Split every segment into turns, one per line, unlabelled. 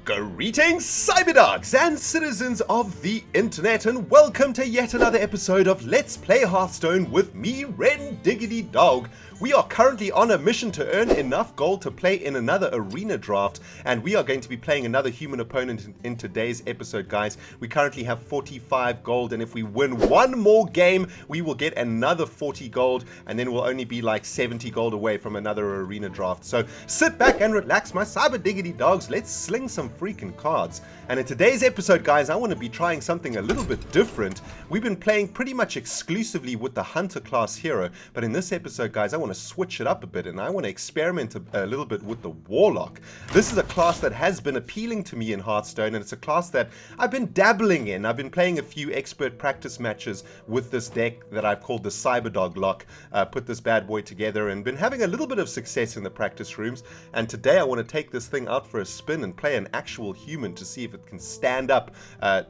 Greetings, cyberdogs and citizens of the internet, and welcome to yet another episode of Let's Play Hearthstone with me, ReNDoG. We are currently on a mission to earn enough gold to play in another arena draft, and we are going to be playing another human opponent in today's episode, guys. We currently have 45 gold, and if we win one more game, we will get another 40 gold, and then we'll only be like 70 gold away from another arena draft. So sit back and relax, my cyberdogs. Let's sling some freaking cards. And in today's episode, guys, I want to be trying something a little bit different. We've been playing pretty much exclusively with the hunter class hero, but in this episode, guys, I want to switch it up a bit, and I want to experiment a little bit with the Warlock. This is a class that has been appealing to me in Hearthstone, and it's a class that I've been dabbling in. I've been playing a few expert practice matches with this deck that I've called the CyberDog Lock. Put this bad boy together and been having a little bit of success in the practice rooms, and today I want to take this thing out for a spin and play an actual human to see if it can stand up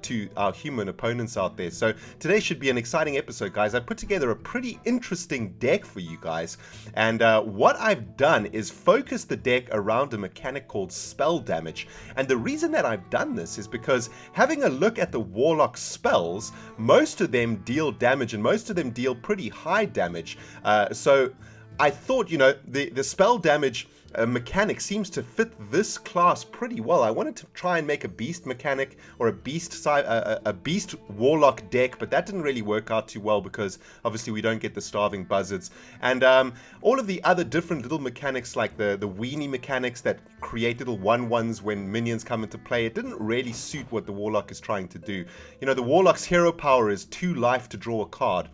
to our human opponents out there. So today should be an exciting episode, guys. I put together a pretty interesting deck for you guys. And what I've done is focus the deck around a mechanic called spell damage. And the reason that I've done this is because having a look at the Warlock spells, most of them deal damage, and most of them deal pretty high damage. So I thought, you know, the spell damage mechanic seems to fit this class pretty well. I wanted to try and make a beast mechanic or a beast warlock deck, but that didn't really work out too well because obviously we don't get the starving buzzards, and all of the other different little mechanics like the weenie mechanics that create little 1/1s when minions come into play. It didn't really suit what the Warlock is trying to do. You know, the Warlock's hero power is 2 life to draw a card.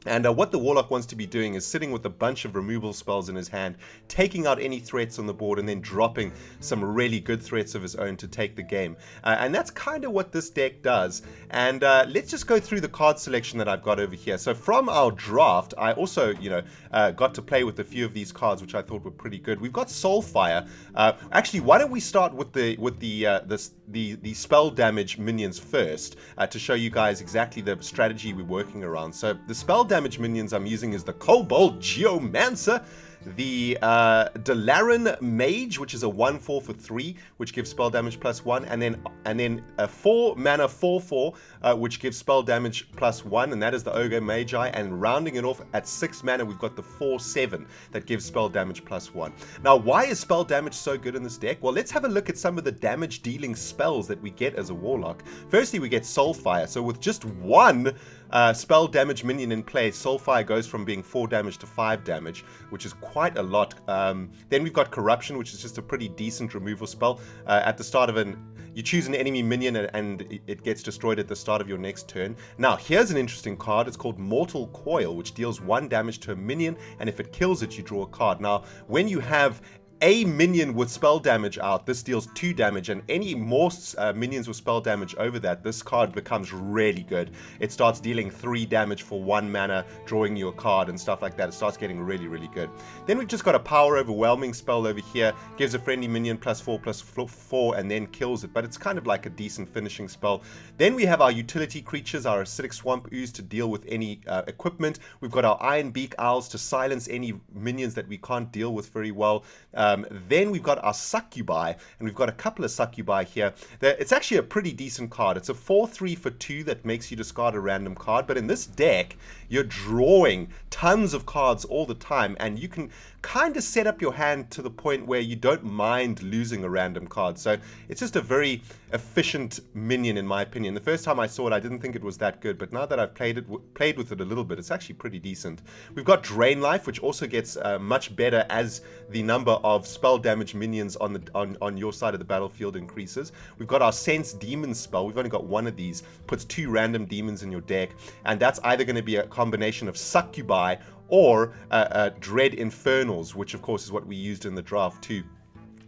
And what the Warlock wants to be doing is sitting with a bunch of removal spells in his hand, taking out any threats on the board, and then dropping some really good threats of his own to take the game. And that's kind of what this deck does. And let's just go through the card selection that I've got over here. So from our draft, I also, you know, got to play with a few of these cards, which I thought were pretty good. We've got Soulfire. Actually, why don't we start with the spell damage minions first to show you guys exactly the strategy we're working around. So the spell damage minions I'm using is the Kobold Geomancer, the Dalaran Mage, which is a 1/4 for 3, which gives spell damage +1, and then a 4 mana 4/4, which gives spell damage +1, and that is the Ogre Magi. And rounding it off at 6 mana, we've got the 4/7 that gives spell damage +1. Now, why is spell damage so good in this deck? Well, let's have a look at some of the damage dealing spells that we get as a Warlock. Firstly, we get Soulfire. So with just one spell damage minion in play, Soulfire goes from being 4 damage to 5 damage, which is quite a lot. Then we've got Corruption, which is just a pretty decent removal spell. At the start of you choose an enemy minion and it gets destroyed at the start of your next turn. Now, here's an interesting card. It's called Mortal Coil, which deals 1 damage to a minion, and if it kills it, you draw a card. Now, when you have a minion with spell damage out, this deals 2 damage, and any more minions with spell damage over that, this card becomes really good. It starts dealing 3 damage for 1 mana, drawing you a card and stuff like that. It starts getting really, really good. Then we've just got a Power Overwhelming spell over here, gives a friendly minion +4/+4 and then kills it, but it's kind of like a decent finishing spell. Then we have our utility creatures, our Acidic Swamp Ooze to deal with any equipment. We've got our Iron Beak Owls to silence any minions that we can't deal with very well. Then we've got our Succubi, and we've got a couple of Succubi here. It's actually a pretty decent card. It's a 4/3 for 2 that makes you discard a random card, but in this deck, you're drawing tons of cards all the time, and you can kind of set up your hand to the point where you don't mind losing a random card. So it's just a very efficient minion, in my opinion. The first time I saw it, I didn't think it was that good, but now that I've played with it a little bit, it's actually pretty decent. We've got Drain Life, which also gets much better as the number of spell damage minions on your side of the battlefield increases. We've got our Sense Demon spell. We've only got one of these. Puts 2 random demons in your deck, and that's either going to be a combination of Succubi or Dread Infernals, which of course is what we used in the draft too.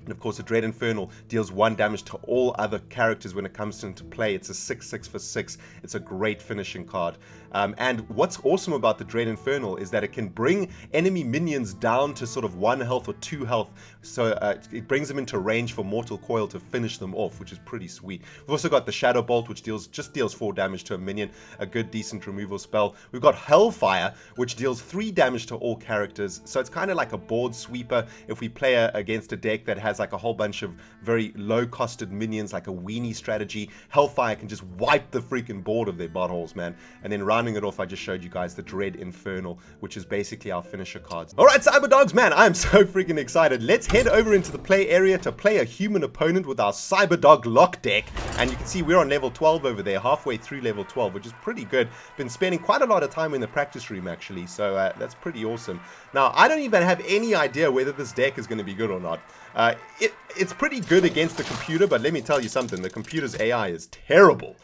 And of course, the Dread Infernal deals 1 damage to all other characters when it comes into play. It's a 6/6 for 6. It's a great finishing card. And what's awesome about the Dread Infernal is that it can bring enemy minions down to sort of 1 health or 2 health. So it brings them into range for Mortal Coil to finish them off, which is pretty sweet. We've also got the Shadow Bolt, which just deals 4 damage to a minion. A good, decent removal spell. We've got Hellfire, which deals 3 damage to all characters. So it's kind of like a board sweeper if we play against a deck that has like a whole bunch of very low-costed minions, like a weenie strategy. Hellfire can just wipe the freaking board of their buttholes, man. And then rounding it off, I just showed you guys the Dread Infernal, which is basically our finisher cards. Alright, Cyberdogs, man, I'm so freaking excited. Let's head over into the play area to play a human opponent with our Cyberdog lock deck. And you can see we're on level 12 over there, halfway through level 12, which is pretty good. Been spending quite a lot of time in the practice room, actually, so that's pretty awesome. Now, I don't even have any idea whether this deck is going to be good or not. It's pretty good against the computer, but let me tell you something, the computer's AI is terrible.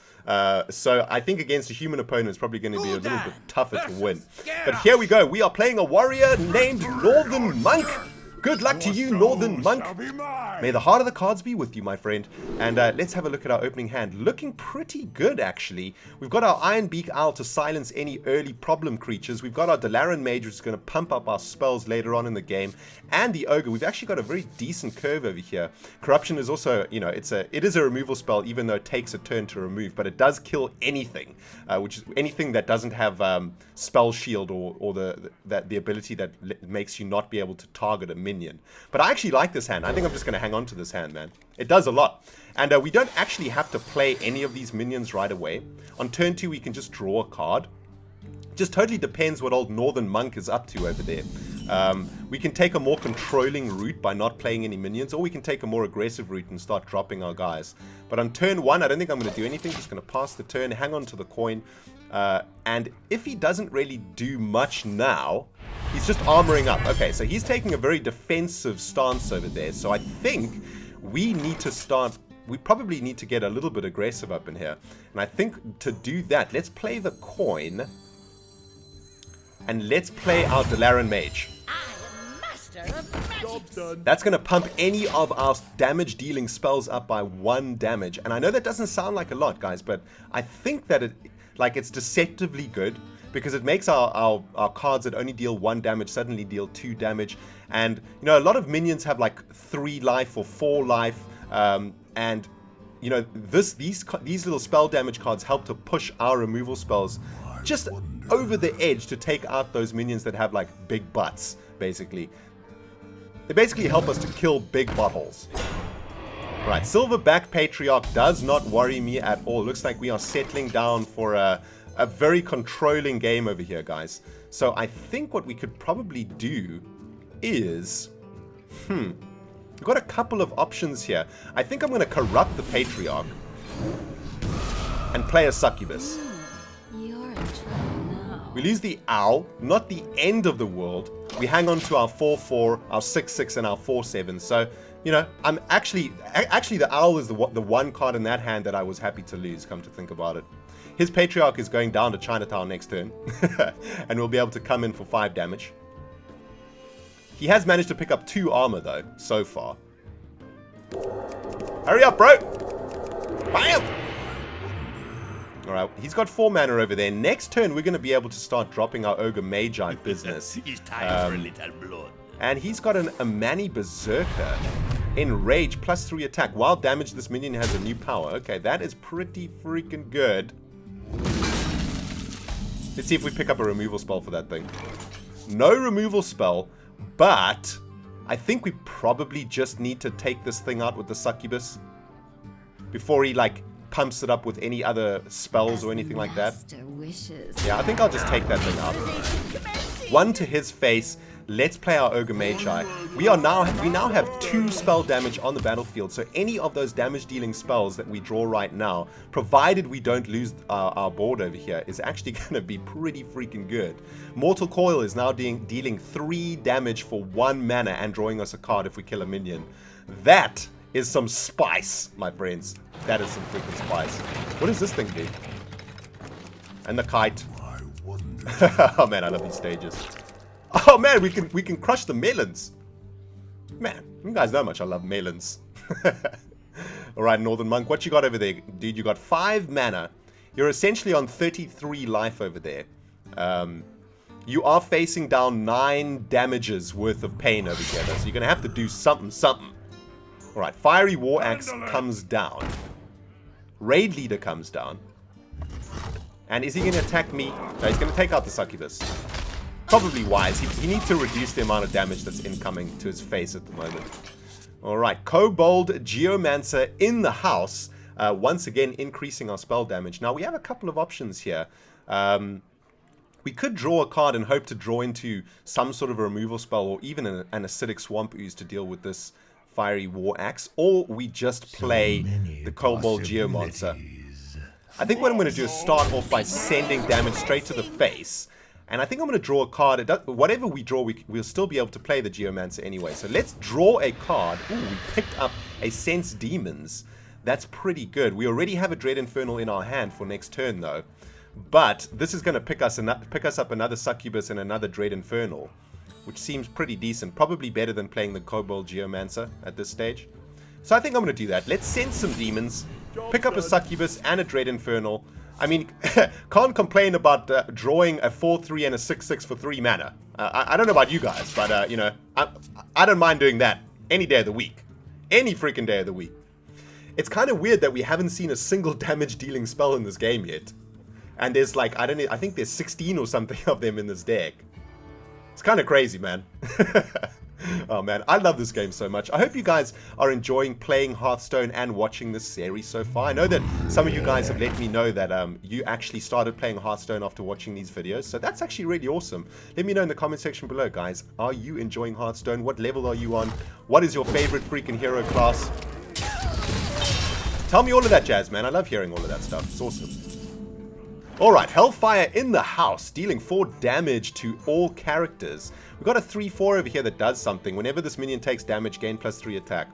So I think against a human opponent it's probably going to be a little bit tougher to win. But here we go. We are playing a warrior named Northern Monk. Good luck to you, Northern Monk. May the heart of the cards be with you, my friend. And let's have a look at our opening hand. Looking pretty good, actually. We've got our Iron Beak Owl to silence any early problem creatures. We've got our Dalaran Mage, which is going to pump up our spells later on in the game. And the Ogre. We've actually got a very decent curve over here. Corruption is also, you know, it is a removal spell, even though it takes a turn to remove. But it does kill anything, which is anything that doesn't have spell shield or the ability that makes you not be able to target a minion. But I actually like this hand. I think I'm just going to hang on to this hand, man. It does a lot. And we don't actually have to play any of these minions right away. On turn 2, we can just draw a card. Just totally depends what old Northern Monk is up to over there. We can take a more controlling route by not playing any minions, or we can take a more aggressive route and start dropping our guys. But on turn 1, I don't think I'm going to do anything. Just going to pass the turn, hang on to the coin. And if he doesn't really do much now, he's just armoring up. Okay, so he's taking a very defensive stance over there. So I think we need to start... We probably need to get a little bit aggressive up in here. And I think to do that, let's play the coin. And let's play our Dalaran Mage. That's going to pump any of our damage dealing spells up by 1 damage. And I know that doesn't sound like a lot, guys, but I think that it's deceptively good. Because it makes our cards that only deal 1 damage suddenly deal 2 damage. And, you know, a lot of minions have like 3 life or 4 life. And, you know, these little spell damage cards help to push our removal spells just over the edge to take out those minions that have like big butts, basically. They basically help us to kill big buttholes. Right, Silverback Patriarch does not worry me at all. Looks like we are settling down for a very controlling game over here, guys. So I think what we could probably do is... We've got a couple of options here. I think I'm going to corrupt the Patriarch and play a Succubus.
You're in trouble now.
We lose the Owl, not the end of the world. We hang on to our 4/4, our 6/6, and our 4/7. So, you know, I'm actually the Owl is the one card in that hand that I was happy to lose, come to think about it. His Patriarch is going down to Chinatown next turn. And we'll be able to come in for 5 damage. He has managed to pick up 2 armor, though, so far. Hurry up, bro! Bam! Alright, he's got 4 mana over there. Next turn, we're going to be able to start dropping our Ogre Magi business.
It's time for a little blood.
And he's got a Mani Berserker. Enrage, +3 attack. While damaged, this minion has a new power. Okay, that is pretty freaking good. Let's see if we pick up a removal spell for that thing. No removal spell, but I think we probably just need to take this thing out with the Succubus before he, like, pumps it up with any other spells or anything like that. Yeah, I think I'll just take that thing out. 1 to his face. Let's play our Ogre Magi. We now have 2 spell damage on the battlefield, so any of those damage dealing spells that we draw right now, provided we don't lose our board over here, is actually going to be pretty freaking good. Mortal Coil is now dealing 3 damage for 1 mana and drawing us a card if we kill a minion. That is some spice, my friends. That is some freaking spice. What does this thing do? And the kite. Oh man, I love these stages. Oh man, we can crush the melons. Man, you guys know how much I love melons. Alright, Northern Monk, what you got over there? Dude, you got 5 mana. You're essentially on 33 life over there. You are facing down 9 damages worth of pain over here, though, so you're going to have to do something. Alright, Fiery War Axe comes down. Raid Leader comes down. And is he going to attack me? No, he's going to take out the Succubus. Probably wise. He needs to reduce the amount of damage that's incoming to his face at the moment. Alright, Kobold Geomancer in the house. Once again, increasing our spell damage. Now, we have a couple of options here. We could draw a card and hope to draw into some sort of a removal spell or even an acidic swamp ooze to deal with this Fiery War Axe. Or we just play the Kobold Geomancer. I think what I'm going to do is start off by sending damage straight to the face. And I think I'm going to draw a card. Whatever we draw, we'll still be able to play the Geomancer anyway. So let's draw a card. Ooh, we picked up a Sense Demons. That's pretty good. We already have a Dread Infernal in our hand for next turn, though. But this is going to pick us up another Succubus and another Dread Infernal, which seems pretty decent. Probably better than playing the Kobold Geomancer at this stage. So I think I'm going to do that. Let's send some demons, pick up a Succubus and a Dread Infernal. I mean, can't complain about drawing a 4-3 and a 6-6 for 3 mana. I don't know about you guys, but, you know, I don't mind doing that any day of the week. Any freaking day of the week. It's kind of weird that we haven't seen a single damage-dealing spell in this game yet. And there's like, I think there's 16 or something of them in this deck. It's kind of crazy, man. Oh, man, I love this game so much. I hope you guys are enjoying playing Hearthstone and watching this series so far. I know that some of you guys have let me know that you actually started playing Hearthstone after watching these videos. So that's actually really awesome. Let me know in the comment section below, guys. Are you enjoying Hearthstone? What level are you on? What is your favorite freaking hero class? Tell me all of that jazz, man. I love hearing all of that stuff. It's awesome. Alright, Hellfire in the house, dealing 4 damage to all characters. We've got a 3-4 over here that does something. Whenever this minion takes damage, gain +3 attack.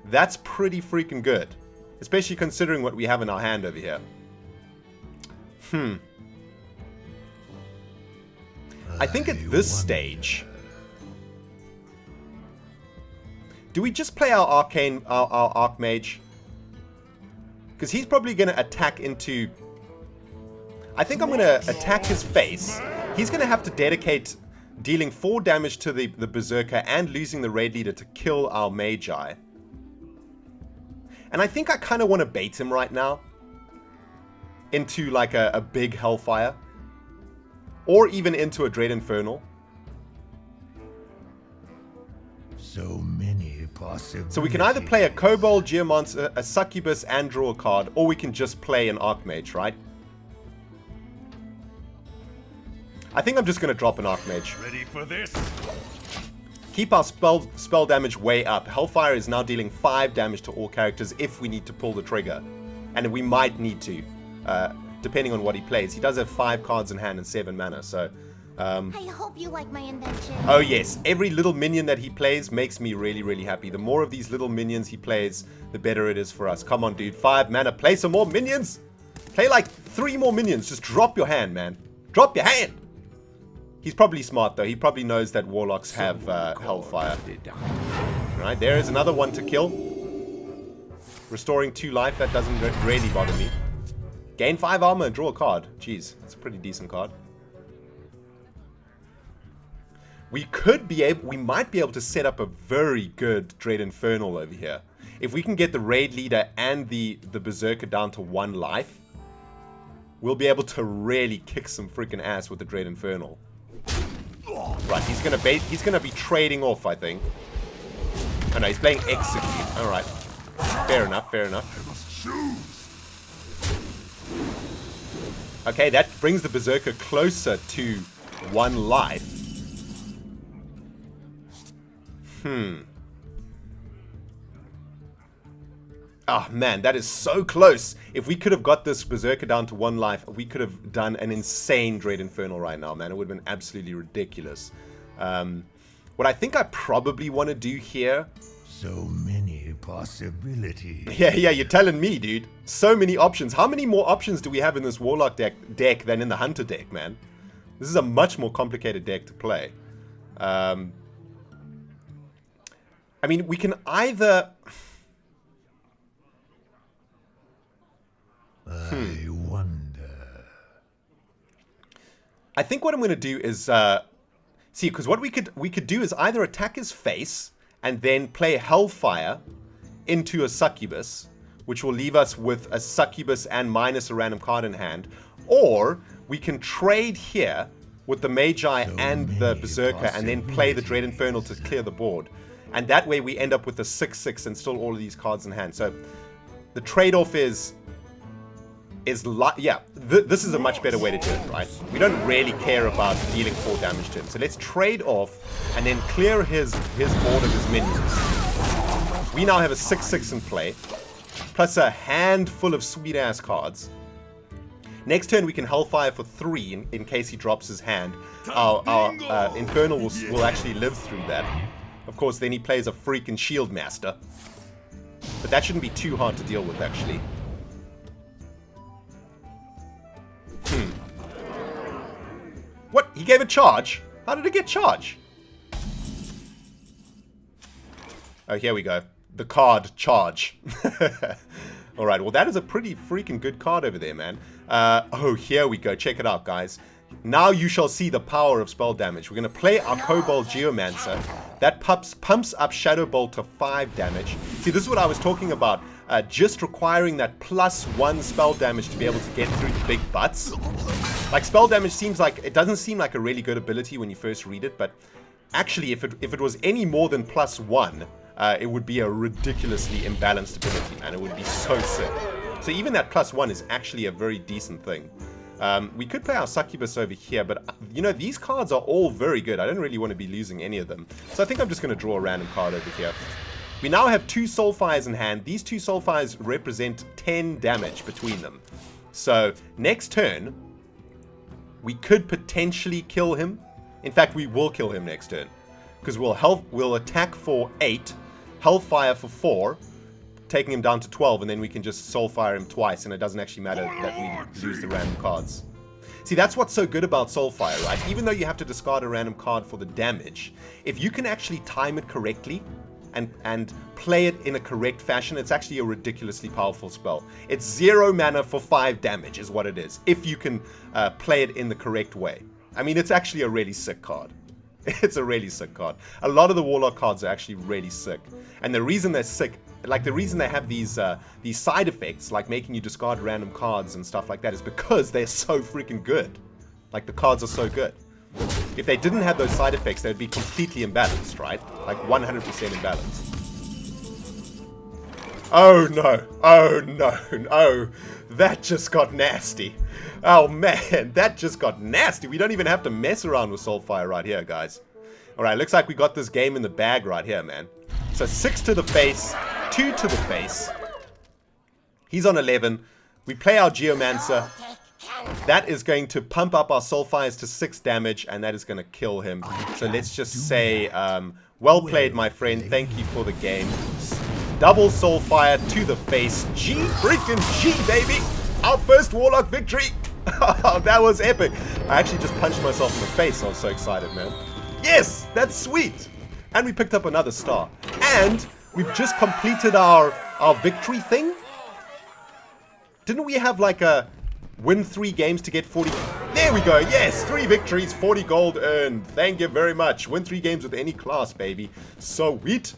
That's pretty freaking good. Especially considering what we have in our hand over here. I think at this stage... do we just play our Arcane, our Archmage? Because he's probably going to attack into... I think I'm going to attack his face. He's going to have to dedicate dealing 4 damage to the Berserker and losing the Raid Leader to kill our Magi. And I think I kind of want to bait him right now into like a big Hellfire. Or even into a Dread Infernal.
So many possibilities.
So we can either play a Kobold, Geomancer, a Succubus, and draw a card, or we can just play an Archmage, right? I think I'm just going to drop an Archmage.
Ready for this?
Keep our spell damage way up. Hellfire is now dealing 5 damage to all characters if we need to pull the trigger. And we might need to, depending on what he plays. He does have 5 cards in hand and 7 mana, so...
I hope you like my invention.
Oh yes, every little minion that he plays makes me really, really happy. The more of these little minions he plays, the better it is for us. Come on, dude. 5 mana. Play some more minions. Play like 3 more minions. Just drop your hand, man. Drop your hand. He's probably smart, though. He probably knows that Warlocks have Hellfire. Alright, there is another one to kill. Restoring 2 life. That doesn't really bother me. Gain 5 armor and draw a card. Jeez, that's a pretty decent card. We might be able to set up a very good Dread Infernal over here. If we can get the Raid Leader and the Berserker down to 1 life, we'll be able to really kick some freaking ass with the Dread Infernal. Right, he's gonna be trading off, I think. Oh no, he's playing Execute. Alright. Fair enough, fair enough. Okay, that brings the Berserker closer to 1 life. Oh man, that is so close. If we could have got this Berserker down to 1 life, we could have done an insane Dread Infernal right now, man. It would have been absolutely ridiculous. What I think I probably want to do here...
So many possibilities.
Yeah, you're telling me, dude. So many options. How many more options do we have in this Warlock deck than in the Hunter deck, man? This is a much more complicated deck to play. I mean, we can either...
I wonder.
I think what I'm going to do is... see, because what we could do is either attack his face and then play Hellfire into a Succubus, which will leave us with a Succubus and minus a random card in hand. Or we can trade here with the Magi and the Berserker and then play the Dread Infernal to clear the board. And that way we end up with a 6/6 and still all of these cards in hand. So the trade-off is this is a much better way to do it, right? We don't really care about dealing 4 damage to him. So let's trade off and then clear his board of his minions. We now have a 6/6 in play, plus a handful of sweet-ass cards. Next turn we can Hellfire for 3 in case he drops his hand. Our Infernal will actually live through that. Of course, then he plays a freaking Shield Master. But that shouldn't be too hard to deal with, actually. What? He gave a charge? How did it get charge? Oh, here we go. The card charge. Alright, well that is a pretty freaking good card over there, man. Oh, here we go. Check it out, guys. Now you shall see the power of spell damage. We're going to play our Kobold Geomancer. That pumps up Shadow Bolt to 5 damage. See, this is what I was talking about. Just requiring that +1 spell damage to be able to get through the big butts. Like, spell damage it doesn't seem like a really good ability when you first read it, but actually, if it was any more than +1, it would be a ridiculously imbalanced ability, man. It would be so sick. So even that +1 is actually a very decent thing. We could play our Succubus over here, but, you know, these cards are all very good. I don't really want to be losing any of them. So I think I'm just going to draw a random card over here. We now have 2 Soulfires in hand. These 2 Soulfires represent 10 damage between them. So next turn, we could potentially kill him. In fact, we will kill him next turn. Because we'll attack for 8, Hellfire for 4, taking him down to 12, and then we can just Soulfire him twice, and it doesn't actually matter that we lose the random cards. See, that's what's so good about Soulfire, right? Even though you have to discard a random card for the damage, if you can actually time it correctly and play it in a correct fashion, it's actually a ridiculously powerful spell. It's 0 mana for 5 damage is what it is, if you can play it in the correct way. I mean, it's actually a really sick card. It's a really sick card. A lot of the Warlock cards are actually really sick. And the reason they're sick, like the reason they have these side effects, like making you discard random cards and stuff like that, is because they're so freaking good. Like, the cards are so good. If they didn't have those side effects, they'd be completely imbalanced, right? Like 100% imbalanced. Oh no, oh no, no. That just got nasty. Oh man, that just got nasty. We don't even have to mess around with Soulfire right here, guys. Alright, looks like we got this game in the bag right here, man. So 6 to the face, 2 to the face. He's on 11. We play our Geomancer. That is going to pump up our Soulfires to 6 damage, and that is going to kill him. So let's just say, well played, my friend. Thank you for the game. Double Soulfire to the face. G freaking G, baby! Our first Warlock victory! That was epic. I actually just punched myself in the face. I was so excited, man. Yes! That's sweet! And we picked up another star. And we've just completed our victory thing. Didn't we have like a win 3 games to get 40? There we go. Yes, 3 victories, 40 gold earned. Thank you very much. Win 3 games with any class, baby. Sweet.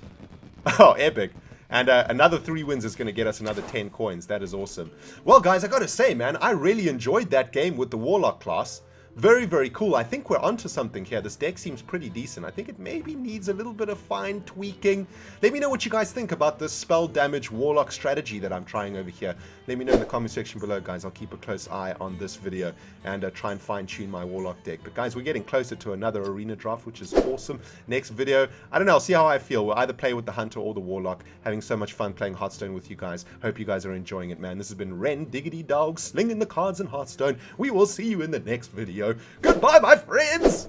Oh, epic. And another 3 wins is going to get us another 10 coins. That is awesome. Well, guys, I got to say, man, I really enjoyed that game with the Warlock class. Very, very cool. I think we're onto something here. This deck seems pretty decent. I think it maybe needs a little bit of fine tweaking. Let me know what you guys think about this spell damage Warlock strategy that I'm trying over here. Let me know in the comment section below, guys. I'll keep a close eye on this video and try and fine-tune my Warlock deck. But, guys, we're getting closer to another arena draft, which is awesome. Next video, I don't know. I'll see how I feel. We'll either play with the Hunter or the Warlock. Having so much fun playing Hearthstone with you guys. Hope you guys are enjoying it, man. This has been ReNDoG, slinging the cards in Hearthstone. We will see you in the next video. Goodbye, my friends!